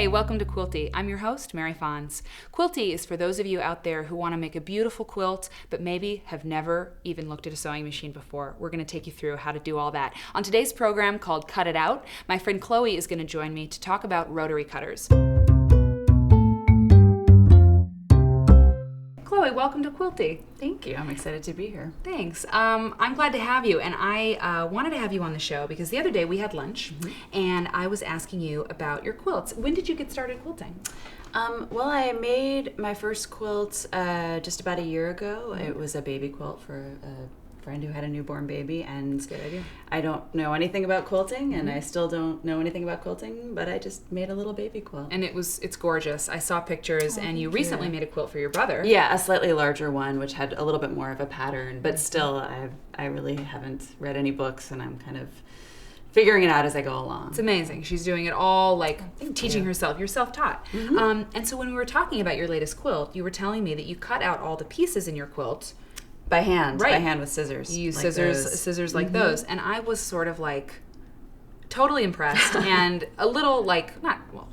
Hey, welcome to Quilty. I'm your host, Mary Fons. Quilty is for those of you out there who want to make a beautiful quilt, but maybe have never even looked at a sewing machine before. We're going to take you through how to do all that. On today's program called Cut It Out, my friend Chloe is going to join me to talk about rotary cutters. Chloe, welcome to Quilty. Thank you. I'm excited to be here. Thanks. I'm glad to have you, and I wanted to have you on the show because the other day we had lunch, and I was asking you about your quilts. When did you get started quilting? Well, I made my first quilt just about a year ago. It was a baby quilt for a friend who had a newborn baby, and Good idea. I don't know anything about quilting, and I still don't know anything about quilting, but I just made a little baby quilt. And it's gorgeous. I saw pictures, and you recently made a quilt for your brother. Yeah, a slightly larger one, which had a little bit more of a pattern, but still, I really haven't read any books, and I'm kind of figuring it out as I go along. It's amazing. She's doing it all teaching herself. You're self-taught. And so when we were talking about your latest quilt, you were telling me that you cut out all the pieces in your quilt by hand, right? By hand with scissors. You use like scissors like those, and I was sort of totally impressed and a little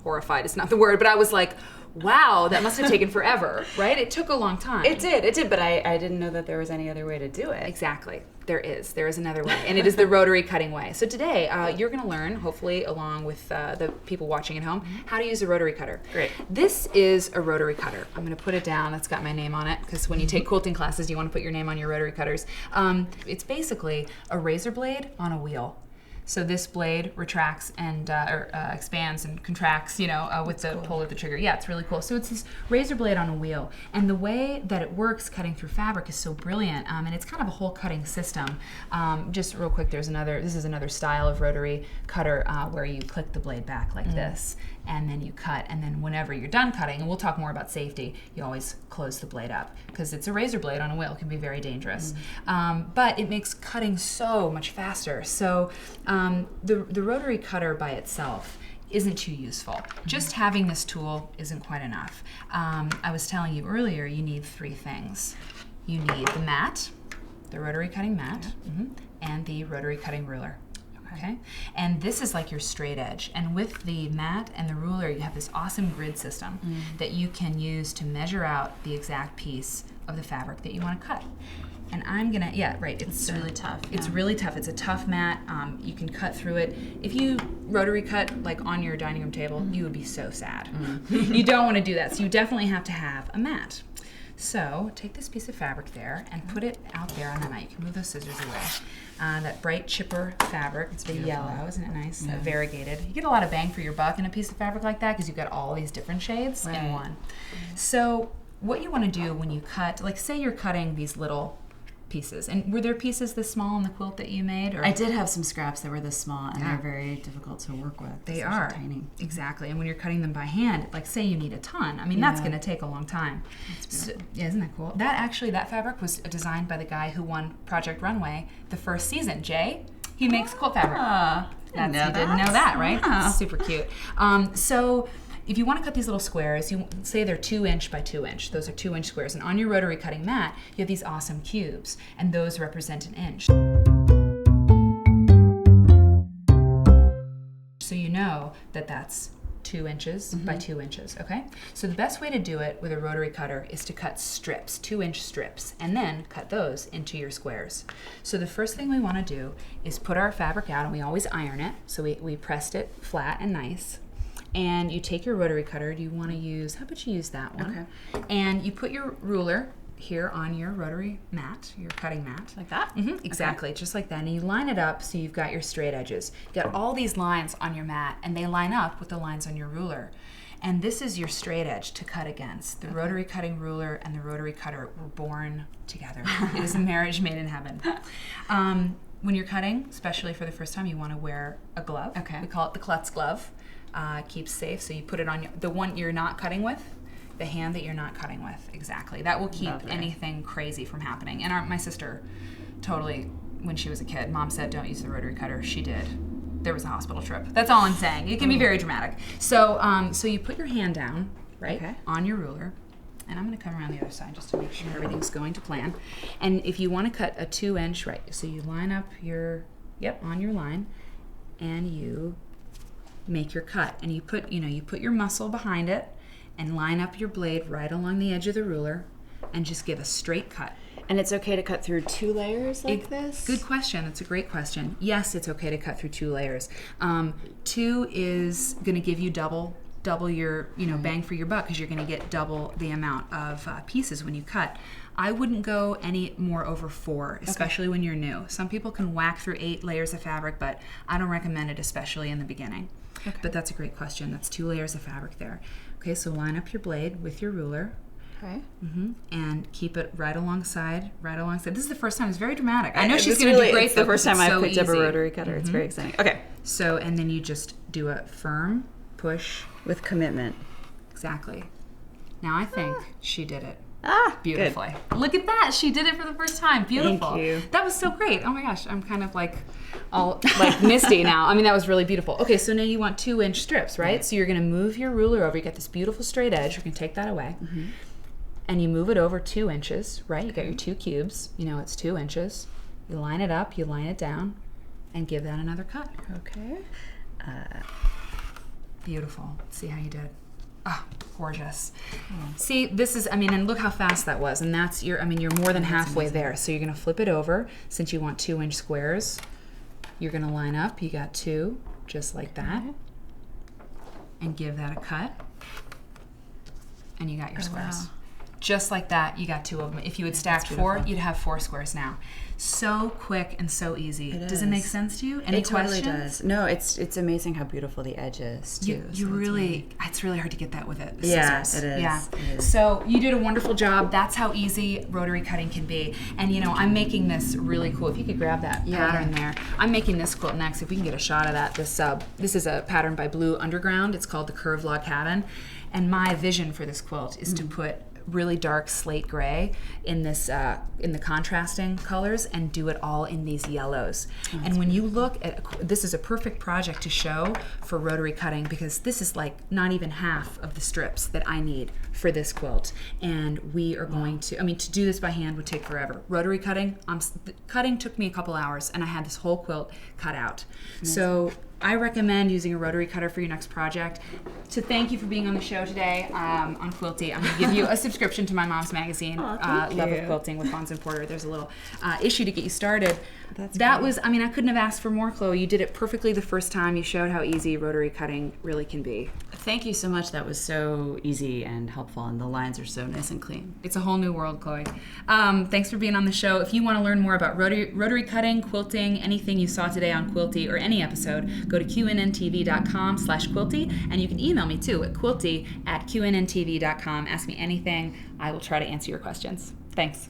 horrified. It's not the word, but I was like, wow, that must have taken forever, right? It took a long time. It did, but I didn't know that there was any other way to do it. Exactly. There is another way, and it is the rotary cutting way. So today, you're going to learn, hopefully along with the people watching at home, how to use a rotary cutter. Great. This is a rotary cutter. I'm going to put it down. That's got my name on it, because when you take quilting classes, you want to put your name on your rotary cutters. It's basically a razor blade on a wheel. So this blade retracts and expands and contracts, with the pull of the trigger. Yeah, it's really cool. So it's this razor blade on a wheel, and the way that it works cutting through fabric is so brilliant. And it's kind of a whole cutting system. Just real quick, this is another style of rotary cutter where you click the blade back like this, and then you cut. And then whenever you're done cutting, and we'll talk more about safety, you always close the blade up because it's a razor blade on a wheel. It can be very dangerous, but it makes cutting so much faster. So the rotary cutter by itself isn't too useful. Just having this tool isn't quite enough. I was telling you earlier, you need three things. You need the mat, the rotary cutting mat, and the rotary cutting ruler. Okay, and this is like your straight edge. And with the mat and the ruler, you have this awesome grid system that you can use to measure out the exact piece of the fabric that you want to cut. And I'm gonna, it's really tough. It's really tough. It's a tough mat. You can cut through it. If you rotary cut on your dining room table, you would be so sad. You don't want to do that. So you definitely have to have a mat. So take this piece of fabric there and put it out there on the mat. You can move those scissors away. That bright chipper fabric, it's the yellow, isn't it nice? Variegated. You get a lot of bang for your buck in a piece of fabric like that because you've got all these different shades in one. So what you want to do when you cut, say you're cutting these little pieces, and were there pieces this small in the quilt that you made? Or? I did have some scraps that were this small, and they're very difficult to work with. They are tiny. Exactly. And when you're cutting them by hand, say you need a ton, that's going to take a long time. So, isn't that cool? That fabric was designed by the guy who won Project Runway the first season. Jay, he makes quilt fabric. Didn't know that, right? Wow. Super cute. So if you want to cut these little squares, you say they're 2 inch by 2 inch. Those are 2 inch squares. And on your rotary cutting mat, you have these awesome cubes, and those represent an inch. So you know that that's 2 inches by 2 inches, okay? So the best way to do it with a rotary cutter is to cut strips, 2 inch strips, and then cut those into your squares. So the first thing we want to do is put our fabric out, and we always iron it. So we pressed it flat and nice. And you take your rotary cutter. Do you want to use, how about you use that one? Okay. And you put your ruler here on your rotary mat, your cutting mat. Like that? Exactly, just like that. And you line it up so you've got your straight edges. You've got all these lines on your mat, and they line up with the lines on your ruler. And this is your straight edge to cut against. The rotary cutting ruler and the rotary cutter were born together. It is a marriage made in heaven. When you're cutting, especially for the first time, you want to wear a glove. Okay. We call it the Klutz Glove. Keeps safe, so you put it on the one you're not cutting with, the hand that you're not cutting with. Exactly. That will keep anything crazy from happening. And my sister, totally, when she was a kid, Mom said, don't use the rotary cutter. She did. There was a hospital trip. That's all I'm saying. It can be very dramatic. So so you put your hand down, on your ruler. And I'm going to come around the other side just to make sure everything's going to plan. And if you want to cut a 2 inch, so you line up on your line, and you make your cut. And you put your muscle behind it and line up your blade right along the edge of the ruler and just give a straight cut. And it's okay to cut through 2 layers like this? Good question. That's a great question. Yes, it's okay to cut through 2 layers. 2 is going to give you double your bang for your buck, because you're going to get double the amount of pieces when you cut. I wouldn't go any more over 4, especially when you're new. Some people can whack through 8 layers of fabric, but I don't recommend it, especially in the beginning. Okay. But that's a great question. That's 2 layers of fabric there. Okay, so line up your blade with your ruler. Okay. And keep it right alongside. This is the first time. It's very dramatic. I know she's going to do great. It's the first time I've picked up a rotary cutter. It's very exciting. Okay. So, and then you just do a firm push. With commitment. Exactly. Now I think she did it. Beautifully. Good. Look at that. She did it for the first time. Beautiful. Thank you. That was so great. Oh my gosh. I'm kind of all misty now. I mean, that was really beautiful. Okay, so now you want 2-inch strips, right? So you're going to move your ruler over. You got this beautiful straight edge. You can take that away. And you move it over 2 inches, right? You got your 2 cubes. It's 2 inches. You line it up, you line it down, and give that another cut. Okay. Beautiful. See how you did. Gorgeous. See, this is, and look how fast that was. And that's you're more than halfway there. So you're going to flip it over. Since you want 2-inch squares, you're going to line up. You got 2, just like that. And give that a cut. And you got your squares. Wow. Just like that, you got 2 of them. If you had stacked 4, you'd have 4 squares now. So quick and so easy. Does it make sense to you? Any questions? It totally does. No, it's amazing how beautiful the edge is too. It's really hard to get that with it. Yeah, scissors. it is. Yeah. It is. So you did a wonderful job. That's how easy rotary cutting can be. And I'm making this really cool. If you could grab that pattern there. I'm making this quilt next. If we can get a shot of that. This is a pattern by Blue Underground. It's called the Curved Log Cabin. And my vision for this quilt is to put really dark slate gray in this in the contrasting colors and do it all in these yellows. And when you look at this is a perfect project to show for rotary cutting, because this is not even half of the strips that I need for this quilt, and we are going to to do this by hand would take forever. Rotary cutting cutting took me a couple hours, and I had this whole quilt cut out. So I recommend using a rotary cutter for your next project. To thank you for being on the show today on Quilty, I'm going to give you a subscription to my mom's magazine, Love of Quilting with Fons and Porter. There's a little issue to get you started. That was, I couldn't have asked for more, Chloe. You did it perfectly the first time. You showed how easy rotary cutting really can be. Thank you so much. That was so easy and helpful, and the lines are so nice and clean. It's a whole new world, Chloe. Thanks for being on the show. If you want to learn more about rotary cutting, quilting, anything you saw today on Quilty or any episode, go to qnntv.com/quilty, and you can email me too at quilty@qnntv.com. Ask me anything. I will try to answer your questions. Thanks.